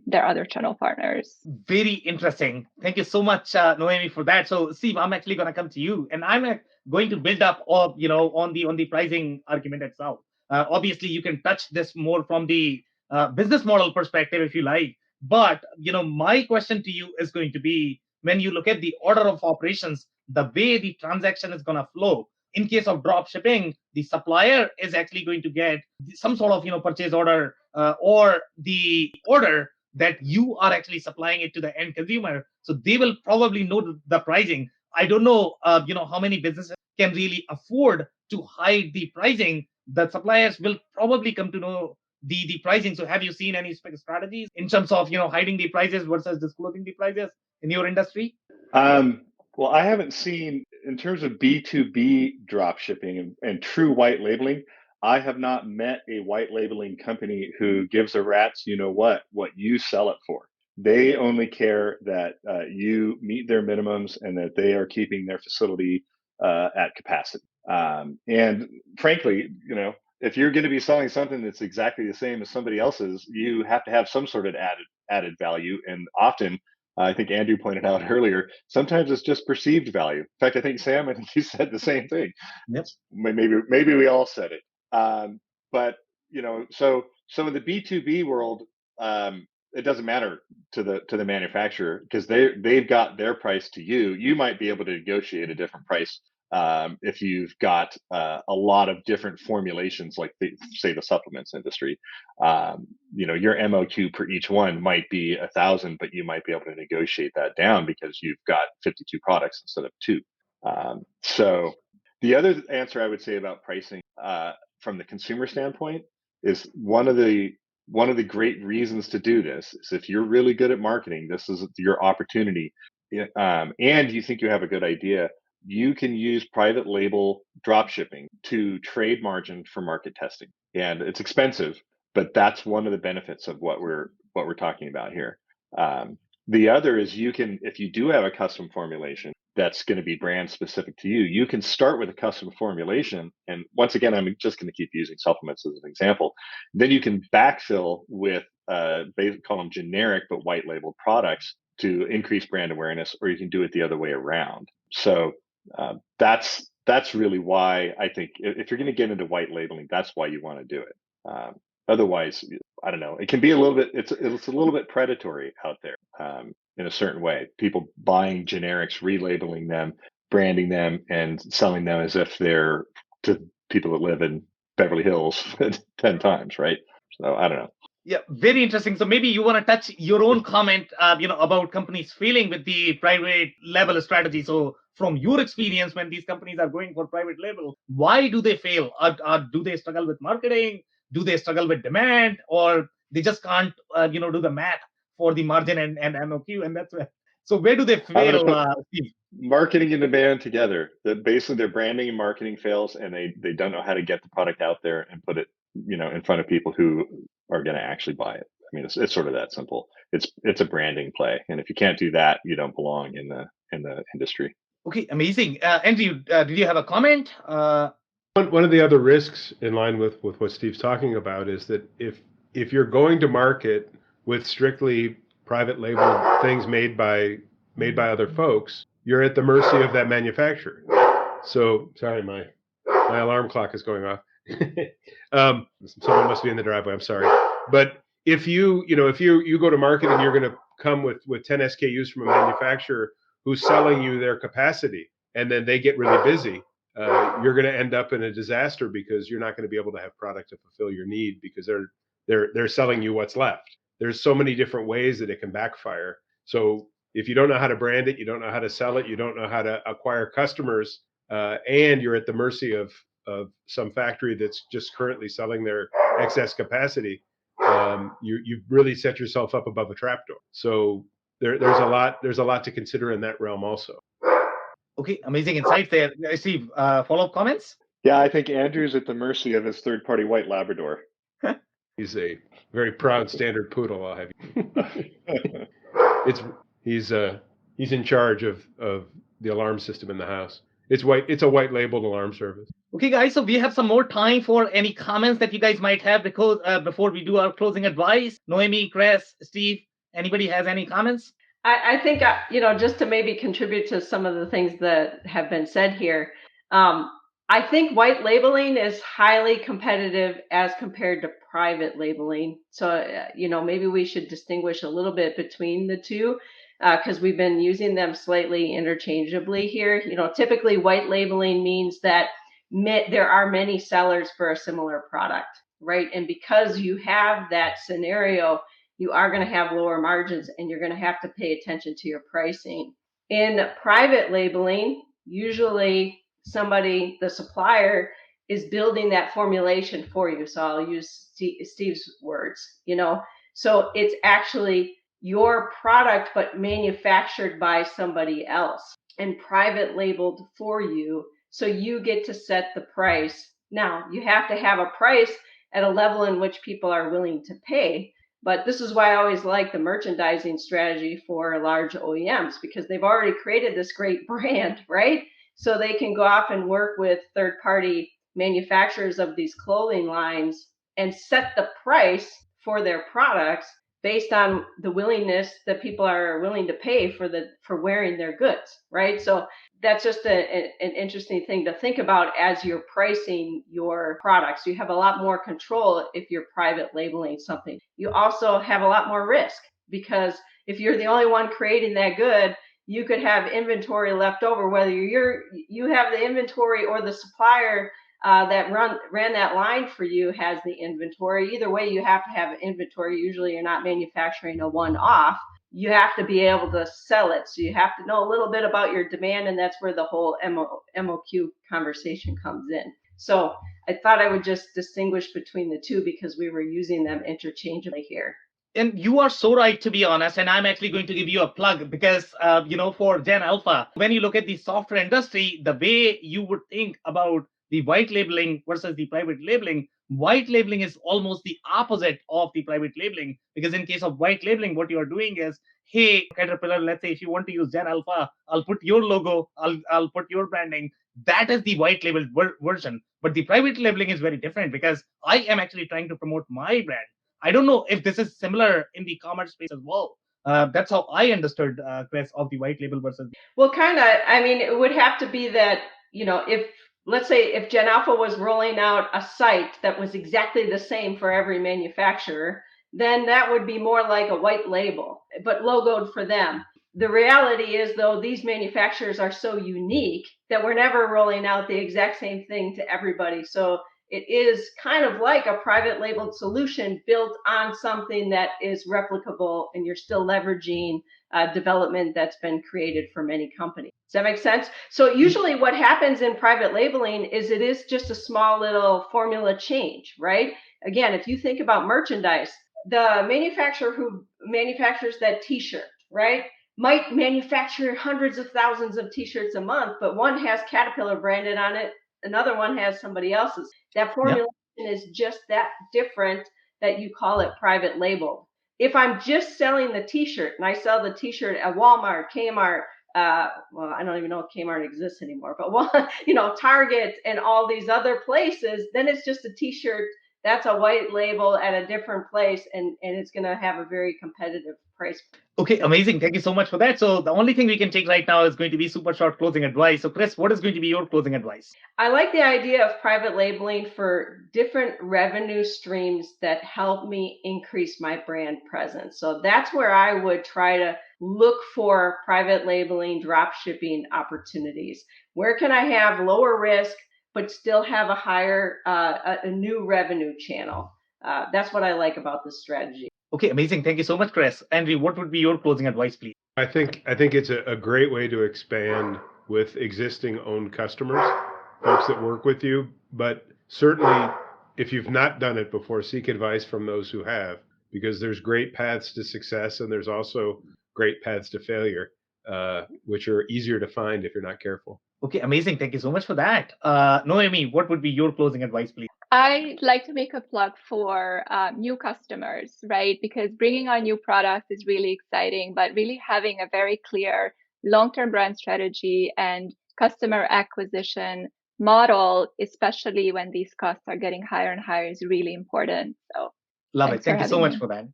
their other channel partners. Very interesting. Thank you so much, Noemi, for that. So, Steve, I'm actually going to come to you, and I'm going to build up, on the pricing argument itself. Obviously, you can touch this more from the business model perspective if you like. But my question to you is going to be, when you look at the order of operations, the way the transaction is going to flow. In case of drop shipping, the supplier is actually going to get some sort of purchase order or the order that you are actually supplying it to the end consumer. So they will probably know the pricing. I don't know, how many businesses can really afford to hide the pricing. The suppliers will probably come to know the pricing. So have you seen any strategies in terms of hiding the prices versus disclosing the prices in your industry? Well, I haven't seen, in terms of B2B drop shipping and true white labeling, I have not met a white labeling company who gives a rat's what you sell it for. They only care that you meet their minimums and that they are keeping their facility at capacity. And frankly, if you're going to be selling something that's exactly the same as somebody else's, you have to have some sort of added value. And often, I think Andrew pointed out earlier, sometimes it's just perceived value. In fact, I think Sam, I think you said the same thing. Yep. Maybe we all said it. But so in the B2B world, it doesn't matter to the manufacturer, because they've got their price to you. You might be able to negotiate a different price If you've got a lot of different formulations, like say the supplements industry, your MOQ per each one might be 1,000, but you might be able to negotiate that down because you've got 52 products instead of two. So the other answer I would say about pricing from the consumer standpoint is one of the great reasons to do this is if you're really good at marketing, this is your opportunity, and you think you have a good idea, you can use private label drop shipping to trade margin for market testing. And it's expensive, but that's one of the benefits of what we're talking about here. The other is if you do have a custom formulation that's going to be brand specific to you, you can start with a custom formulation. And once again, I'm just going to keep using supplements as an example. Then you can backfill with call them generic but white labeled products to increase brand awareness, or you can do it the other way around. So that's really why I think if you're going to get into white labeling, that's why you want to do it. Otherwise, I don't know. It can be a little bit. It's a little bit predatory out there in a certain way. People buying generics, relabeling them, branding them, and selling them as if they're to people that live in Beverly Hills 10 times, right? So I don't know. Yeah, very interesting. So maybe you want to touch your own comment, about companies failing with the private label strategy. So from your experience, when these companies are going for private label, why do they fail? Or do they struggle with marketing? Do they struggle with demand? Or they just can't, do the math for the margin and MOQ? And that's where. So where do they fail, Steve? Marketing and demand together. Basically, their branding and marketing fails, and they don't know how to get the product out there and put it, in front of people who are going to actually buy it. I mean, it's sort of that simple. It's a branding play, and if you can't do that, you don't belong in the industry. Okay, amazing. Andrew, did you have a comment? One of the other risks in line with what Steve's talking about is that if you're going to market with strictly private label things made by other folks, you're at the mercy of that manufacturer. So sorry, my alarm clock is going off. Someone must be in the driveway. I'm sorry. But if you go to market and you're going to come with 10 SKUs from a manufacturer who's selling you their capacity, and then they get really busy, you're going to end up in a disaster because you're not going to be able to have product to fulfill your need because they're selling you what's left. There's so many different ways that it can backfire. So if you don't know how to brand it, you don't know how to sell it, you don't know how to acquire customers, and you're at the mercy of some factory that's just currently selling their excess capacity, you've really set yourself up above a trapdoor. So there's a lot to consider in that realm also. Okay, amazing insight there. Steve, follow-up comments? Yeah, I think Andrew's at the mercy of his third-party white Labrador. He's a very proud standard poodle, I'll have you. He's in charge of the alarm system in the house. It's a white labeled alarm service. Okay, guys, so we have some more time for any comments that you guys might have because before we do our closing advice. Noemi, Chris, Steve, anybody has any comments? I think, just to maybe contribute to some of the things that have been said here, I think white labeling is highly competitive as compared to private labeling. So, maybe we should distinguish a little bit between the two because we've been using them slightly interchangeably here. Typically white labeling means that there are many sellers for a similar product, right? And because you have that scenario, you are going to have lower margins and you're going to have to pay attention to your pricing. In private labeling, usually the supplier is building that formulation for you. So I'll use Steve's words, so it's actually your product, but manufactured by somebody else and private labeled for you. So you get to set the price. Now you have to have a price at a level in which people are willing to pay. But this is why I always like the merchandising strategy for large OEMs because they've already created this great brand, right? So they can go off and work with third-party manufacturers of these clothing lines and set the price for their products based on the willingness that people are willing to pay for wearing their goods, right? So that's just an interesting thing to think about as you're pricing your products. You have a lot more control if you're private labeling something. You also have a lot more risk because if you're the only one creating that good, you could have inventory left over, whether you have the inventory or the supplier that ran that line for you has the inventory. Either way, you have to have inventory. Usually you're not manufacturing a one-off. You have to be able to sell it. So you have to know a little bit about your demand, and that's where the whole MOQ conversation comes in. So I thought I would just distinguish between the two because we were using them interchangeably here. And you are so right, to be honest. And I'm actually going to give you a plug because, for Gen Alpha, when you look at the software industry, the way you would think about the white labeling versus the private labeling, white labeling is almost the opposite of the private labeling. Because in case of white labeling, what you are doing is, hey, Caterpillar, let's say if you want to use Gen Alpha, I'll put your logo, I'll put your branding. That is the white labeled version. But the private labeling is very different because I am actually trying to promote my brand. I don't know if this is similar in the commerce space as well. That's how I understood, Chris, of the white label versus. Well, kind of. I mean, it would have to be that, if, let's say, if Gen Alpha was rolling out a site that was exactly the same for every manufacturer, then that would be more like a white label, but logoed for them. The reality is, though, these manufacturers are so unique that we're never rolling out the exact same thing to everybody. So it is kind of like a private labeled solution built on something that is replicable, and you're still leveraging development that's been created for many companies. Does that make sense? So usually what happens in private labeling is it is just a small little formula change, right? Again, if you think about merchandise, the manufacturer who manufactures that t-shirt, right, might manufacture hundreds of thousands of t-shirts a month, but one has Caterpillar branded on it, another one has somebody else's. That formulation is just that different that you call it private label. If I'm just selling the t-shirt and I sell the t-shirt at Walmart, Kmart, well, I don't even know if Kmart exists anymore, but Target and all these other places, then it's just a t-shirt. That's a white label at a different place, and it's going to have a very competitive price. Okay, amazing. Thank you so much for that. So the only thing we can take right now is going to be super short closing advice. So Chris, what is going to be your closing advice? I like the idea of private labeling for different revenue streams that help me increase my brand presence. So that's where I would try to look for private labeling, drop shipping opportunities. Where can I have lower risk, but still have a higher, a new revenue channel? That's what I like about this strategy. Okay, amazing. Thank you so much, Chris. Andrew, what would be your closing advice, please? I think it's a great way to expand with existing owned customers, folks that work with you. But certainly, if you've not done it before, seek advice from those who have, because there's great paths to success and there's also great paths to failure, which are easier to find if you're not careful. Okay, amazing. Thank you so much for that. Noemi, what would be your closing advice, please? I like to make a plug for new customers, right? Because bringing on new products is really exciting, but really having a very clear long-term brand strategy and customer acquisition model, especially when these costs are getting higher and higher, is really important. So, love it. Thank you so much for that.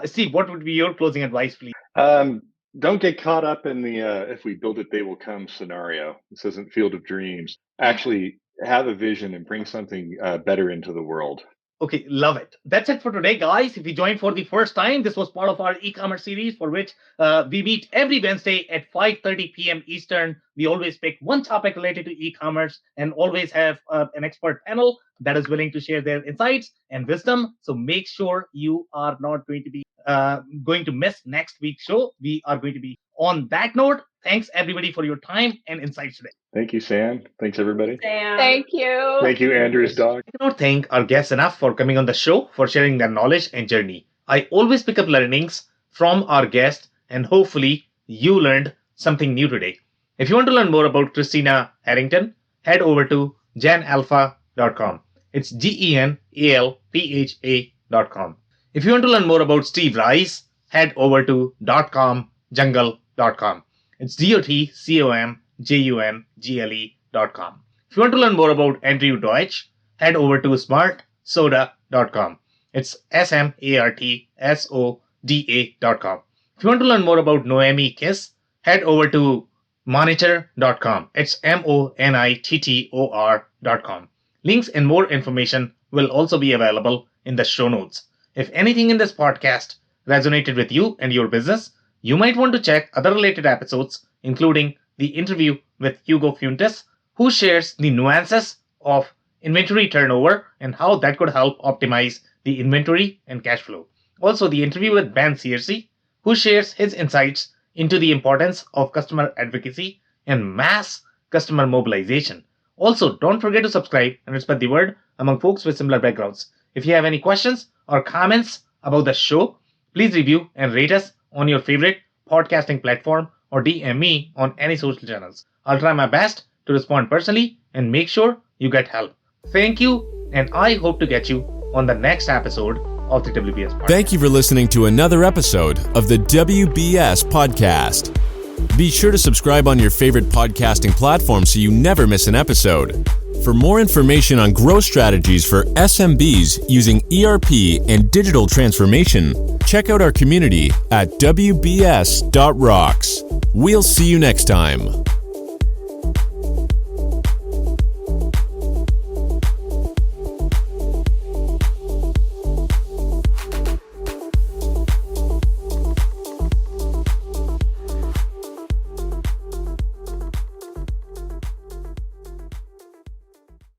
Steve, what would be your closing advice, please? Don't get caught up in the if we build it, they will come scenario. This isn't Field of Dreams. Actually, have a vision and bring something better into the world. Okay, love it. That's it for today, guys. If you joined for the first time, this was part of our e-commerce series for which we meet every Wednesday at 5:30 p.m. Eastern. We always pick one topic related to e-commerce and always have an expert panel that is willing to share their insights and wisdom. So make sure you are not going to miss next week's show. We are going to be on that note. Thanks everybody for your time and insights today. Thank you, Sam. Thanks everybody. Sam. Thank you. Thank you, Andrew's dog. I cannot thank our guests enough for coming on the show, for sharing their knowledge and journey. I always pick up learnings from our guests, and hopefully you learned something new today. If you want to learn more about Christina Harrington, head over to genalpha.com. It's genalpha.com. If you want to learn more about Steve Rice, head over to .comjungle.com. It's .comjungle.com. If you want to learn more about Andrew Deutsch, head over to smartsoda.com. It's smartsoda.com. If you want to learn more about Noemi Kiss, head over to monitor.com. It's monittor.com. Links and more information will also be available in the show notes. If anything in this podcast resonated with you and your business, You might want to check other related episodes, including the interview with Hugo Fuentes, who shares the nuances of inventory turnover and how that could help optimize the inventory and cash flow. Also, the interview with Ben Searcy, who shares his insights into the importance of customer advocacy and mass customer mobilization. Also, don't forget to subscribe and spread the word among folks with similar backgrounds. If you have any questions or comments about the show, please review and rate us on your favorite podcasting platform or DM me on any social channels. I'll try my best to respond personally and make sure you get help. Thank you, and I hope to get you on the next episode of the WBS Podcast. Thank you for listening to another episode of the WBS Podcast. Be sure to subscribe on your favorite podcasting platform so you never miss an episode. For more information on growth strategies for SMBs using ERP and digital transformation, check out our community at WBS.rocks. We'll see you next time.